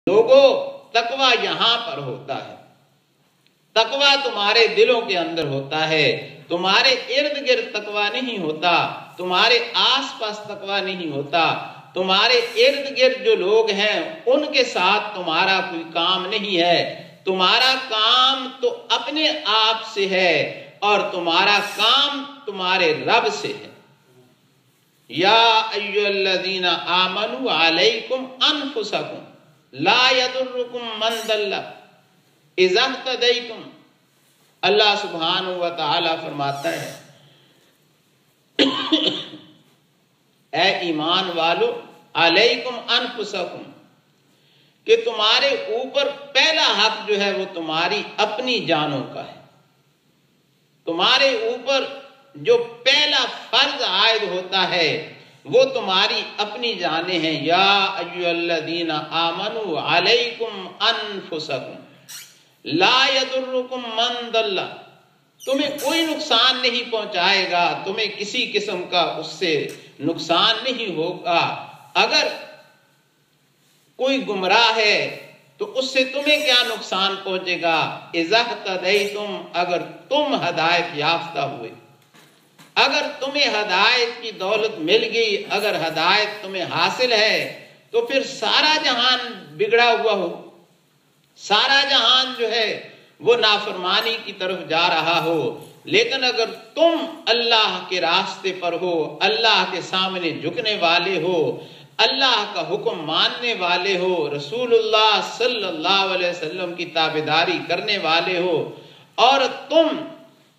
لوگوں تقوی یہاں پر ہوتا ہے، تقوی تمہارے دلوں کے اندر ہوتا ہے، تمہارے ارد گرد تقوی نہیں ہوتا، تمہارے آس پاس تقوی نہیں ہوتا، تمہارے ارد گرد جو لوگ ہیں ان کے ساتھ تمہارا کوئی کام نہیں ہے، تمہارا کام تو اپنے آپ سے ہے اور تمہارا کام تمہارے رب سے ہے۔ یا ایھا الذین آمنوا علیکم انفسکم لا یضرکم من ضل اذا اہتدیتم۔ اللہ سبحانہ و تعالی فرماتا ہے اے ایمان والو علیکم انفسکم، کہ تمہارے اوپر پہلا حق جو ہے وہ تمہاری اپنی جانوں کا ہے، تمہارے اوپر جو پہلا فرض عائد ہوتا ہے وہ تمہاری اپنی جانیں ہیں۔ یا ایھا الذین آمنوا علیکم انفسکم لا یضرکم من ضل، تمہیں کوئی نقصان نہیں پہنچائے گا، تمہیں کسی قسم کا اس سے نقصان نہیں ہوگا۔ اگر کوئی گمراہ ہے تو اس سے تمہیں کیا نقصان پہنچے گا؟ اذا اہتدیتم، اگر تم ہدایت یافتہ ہوئے، اگر تمہیں ہدایت کی دولت مل گئی، اگر ہدایت تمہیں حاصل ہے تو پھر سارا جہان بگڑا ہوا ہو، سارا جہان جو ہے وہ نافرمانی کی طرف جا رہا ہو، لیکن اگر تم اللہ کے راستے پر ہو، اللہ کے سامنے جھکنے والے ہو، اللہ کا حکم ماننے والے ہو، رسول اللہ صلی اللہ علیہ وسلم کی تابعداری کرنے والے ہو، اور تم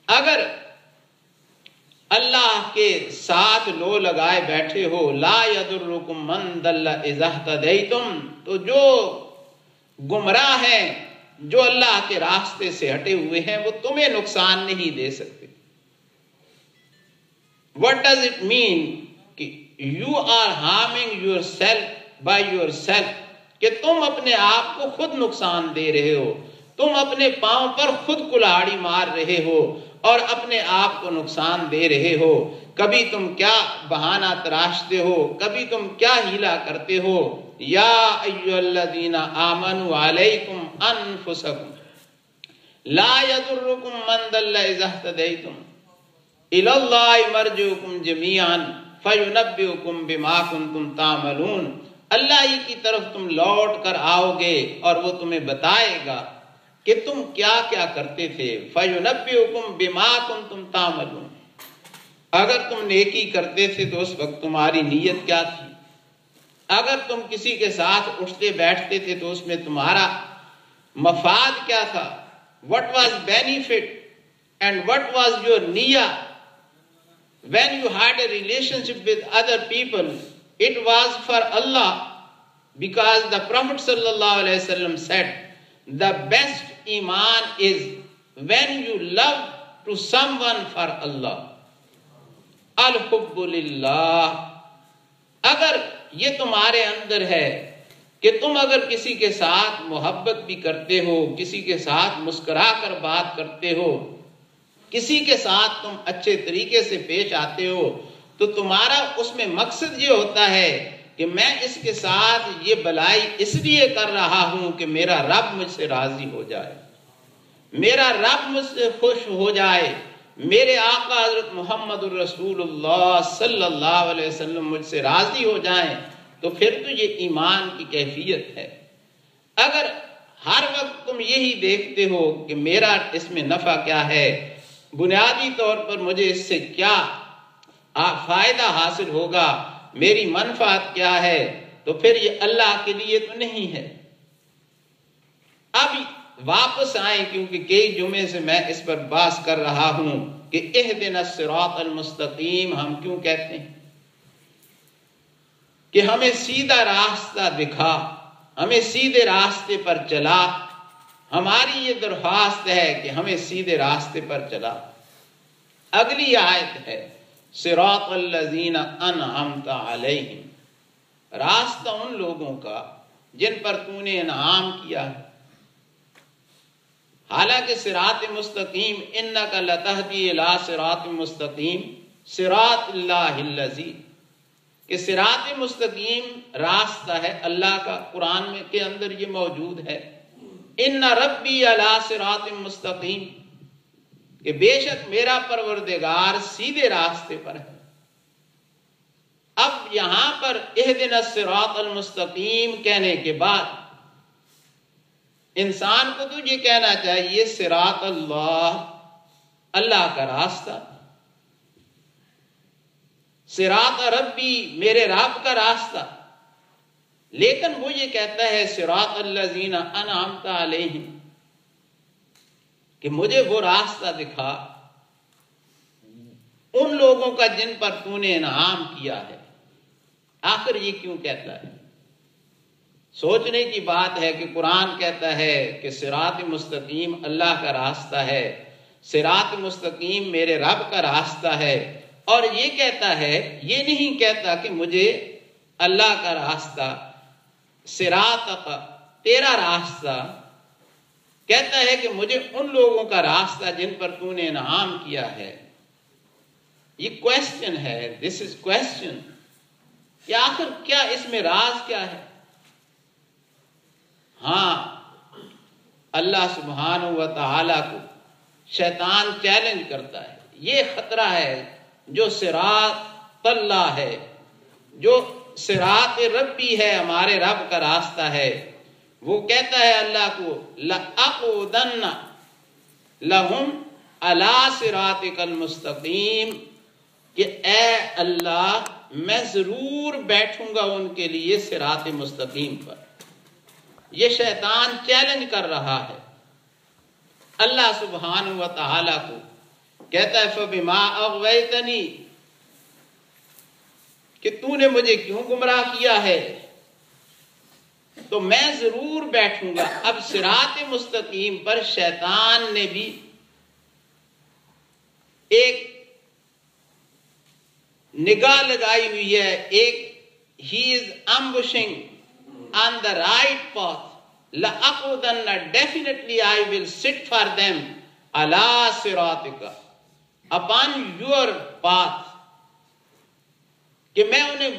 اگر اللہ کے ساتھ لو لگائے بیٹھے ہو، لا یضرکم من ضل اذا اہتدیتم، تو جو گمراہ ہیں، جو اللہ کے راستے سے ہٹے ہوئے ہیں، وہ تمہیں نقصان نہیں دے سکتے۔ What does it mean کہ you are harming yourself by yourself، کہ تم اپنے آپ کو خود نقصان دے رہے ہو، تم اپنے پاؤں پر خود کلاڑی مار رہے ہو اور اپنے آپ کو نقصان دے رہے ہو۔ کبھی تم کیا بہانہ تراشتے ہو، کبھی تم کیا ہیلا کرتے ہو۔ یا ایھا الذین آمنوا علیکم انفسکم لا یضرکم من ضل اذا اہتدیتم الی اللہ مرجعکم جمیعا فینبئکم بما کنتم تعملون۔ اللہ ہی کی طرف تم لوٹ کر آؤ گے اور وہ تمہیں بتائے گا کہ تم کیا کیا کرتے تھے۔ فینبئکم بما کنتم تعملون، اگر تم نیکی کرتے تھے تو اس وقت تمہاری نیت کیا تھی، اگر تم کسی کے ساتھ اٹھتے بیٹھتے تھے تو اس میں تمہارا مفاد کیا تھا، what was benefit and what was your niyyah when you had a relationship with other people, it was for Allah, because the Prophet sallallahu alaihi wasallam said the best iman is when you love to someone for Allah، الحب للہ۔ اگر یہ تمہارے اندر ہے کہ تم اگر کسی کے ساتھ محبت بھی کرتے ہو، کسی کے ساتھ مسکرا کر بات کرتے ہو، کسی کے ساتھ تم اچھے طریقے سے پیش آتے ہو، تو تمہارا اس میں مقصد یہ ہوتا ہے کہ میں اس کے ساتھ یہ بلائی اس لیے کر رہا ہوں کہ میرا رب مجھ سے راضی ہو جائے، میرا رب مجھ سے خوش ہو جائے، میرے آقا حضرت محمد الرسول اللہ صلی اللہ علیہ وسلم مجھ سے راضی ہو جائیں، تو پھر تو یہ ایمان کی کیفیت ہے۔ اگر ہر وقت تم یہی دیکھتے ہو کہ میرا اس میں نفع کیا ہے، بنیادی طور پر مجھے اس سے کیا فائدہ حاصل ہوگا، میری منفعت کیا ہے، تو پھر یہ اللہ کے لیے تو نہیں ہے۔ اب واپس آئیں، کیونکہ کئی جمعے سے میں اس پر بحث کر رہا ہوں کہ اہدنا الصراط المستقیم ہم کیوں کہتے ہیں، کہ ہمیں سیدھا راستہ دکھا، ہمیں سیدھے راستے پر چلا۔ ہماری یہ درخواست ہے کہ ہمیں سیدھے راستے پر چلا۔ اگلی آیت ہے صراط الذین انعمت علیہم، راستہ ان لوگوں کا جن پر تو نے انعام کیا ہے۔ حالانکہ صراط مستقیم، انک لتہدی الی صراط مستقیم، صراط اللہ الذی، کہ صراط مستقیم راستہ ہے اللہ کا، قرآن میں کے اندر یہ موجود ہے، ان ربی علی صراط مستقیم، کہ بے شک میرا پروردگار سیدھے راستے پر ہے۔ اب یہاں پر اہدنا الصراط المستقیم کہنے کے بعد انسان کو تو یہ کہنا چاہیے صراط اللہ، اللہ کا راستہ، صراط ربی، میرے رب کا راستہ، لیکن وہ یہ کہتا ہے صراط الذین انعمت علیہم، کہ مجھے وہ راستہ دکھا ان لوگوں کا جن پر تو نے انعام کیا ہے۔ آخر یہ کیوں کہتا ہے؟ سوچنے کی بات ہے کہ قرآن کہتا ہے کہ صراط مستقیم اللہ کا راستہ ہے، صراط مستقیم میرے رب کا راستہ ہے، اور یہ کہتا ہے، یہ نہیں کہتا کہ مجھے اللہ کا راستہ، صراط کا تیرا راستہ، کہتا ہے کہ مجھے ان لوگوں کا راستہ جن پر تو نے انعام کیا ہے۔ یہ کویسچن ہے، دس از کویسچن، کہ آخر کیا اس میں راز کیا ہے؟ ہاں، اللہ سبحانہ و تعالی کو شیطان چیلنج کرتا ہے، یہ خطرہ ہے جو صراط اللہ ہے، جو صراط ربی ہے، ہمارے رب کا راستہ ہے، وہ کہتا ہے اللہ کو لَأَقْعُدَنَّ لَهُمْ عَلَىٰ صِرَاطِكَ الْمُسْتَقِيمِ، کہ اے اللہ میں ضرور بیٹھوں گا ان کے لیے صراط مستقیم پر۔ یہ شیطان چیلنج کر رہا ہے اللہ سبحانہ و تعالی کو، کہتا ہے فَبِمَا أَغْوَيْتَنِي، کہ تو نے مجھے کیوں گمراہ کیا ہے، تو میں ضرور بیٹھوں گا۔ اب صراط مستقیم پر شیطان نے بھی ایک نگاہ لگائی ہوئی ہے، ایک he is ambushing on the right path. لَأَقْعُدَنَّ definitely I will sit for them عَلَىٰ صِرَاطِكَ upon your path، کہ میں انہیں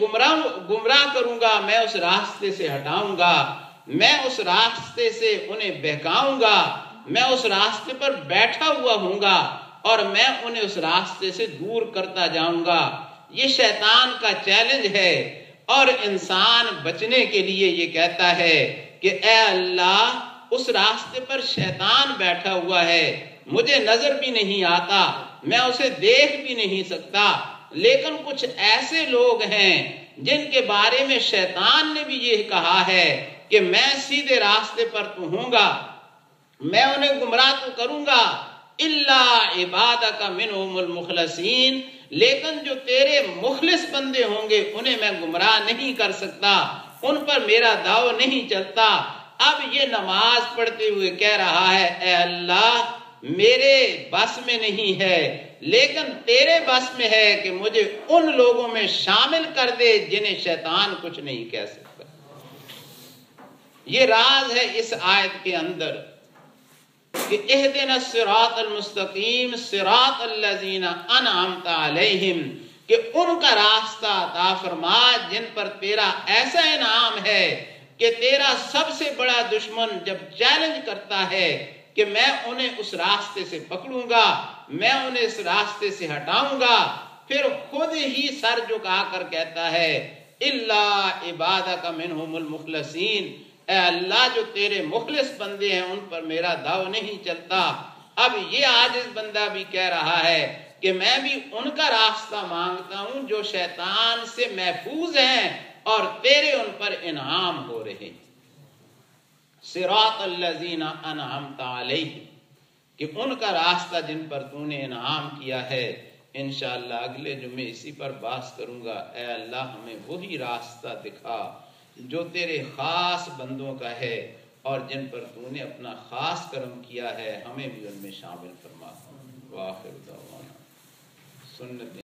گمراہ کروں گا، میں اس راستے سے ہٹاؤں گا، میں اس راستے سے انہیں بہکاؤں گا، میں اس راستے پر بیٹھا ہوا ہوں گا اور میں انہیں اس راستے سے دور کرتا جاؤں گا۔ یہ شیطان کا چیلنج ہے، اور انسان بچنے کے لیے یہ کہتا ہے کہ اے اللہ اس راستے پر شیطان بیٹھا ہوا ہے، مجھے نظر بھی نہیں آتا، میں اسے دیکھ بھی نہیں سکتا، لیکن کچھ ایسے لوگ ہیں جن کے بارے میں شیطان نے بھی یہ کہا ہے کہ میں سیدھے راستے پر تو ہوں گا، میں انہیں گمراہ تو کروں گا، الا عبادک منہم المخلصین، لیکن جو تیرے مخلص بندے ہوں گے انہیں میں گمراہ نہیں کر سکتا، ان پر میرا داؤ نہیں چلتا۔ اب یہ نماز پڑھتے ہوئے کہہ رہا ہے اے اللہ میرے بس میں نہیں ہے، لیکن تیرے بس میں ہے کہ مجھے ان لوگوں میں شامل کر دے جنہیں شیطان کچھ نہیں کہہ سکتا۔ یہ راز ہے اس آیت کے اندر کہ اہدنا الصراط المستقیم صراط الذین انعمت علیہم، کہ ان کا راستہ عطا فرما جن پر تیرا ایسا انعام ہے کہ تیرا سب سے بڑا دشمن جب چیلنج کرتا ہے کہ میں انہیں اس راستے سے پکڑوں گا، میں انہیں اس راستے سے ہٹاؤں گا، پھر خود ہی سر جھکا کر کہتا ہے الا عبادک منہم المخلصین، اے اللہ جو تیرے مخلص بندے ہیں ان پر میرا داؤ نہیں چلتا۔ اب یہ عاجز بندہ بھی کہہ رہا ہے کہ میں بھی ان کا راستہ مانگتا ہوں جو شیطان سے محفوظ ہیں اور تیرے ان پر انعام ہو رہے ہیں۔ صراط الذین انعمت علیہم، کہ ان کا راستہ جن پر تو نے انعام کیا ہے۔ انشاءاللہ اگلے جمعے اسی پر بحث کروں گا۔ اے اللہ ہمیں وہی راستہ دکھا جو تیرے خاص بندوں کا ہے اور جن پر تو نے اپنا خاص کرم کیا ہے، ہمیں بھی ان میں شامل فرما۔ وآخر دعوانا سنت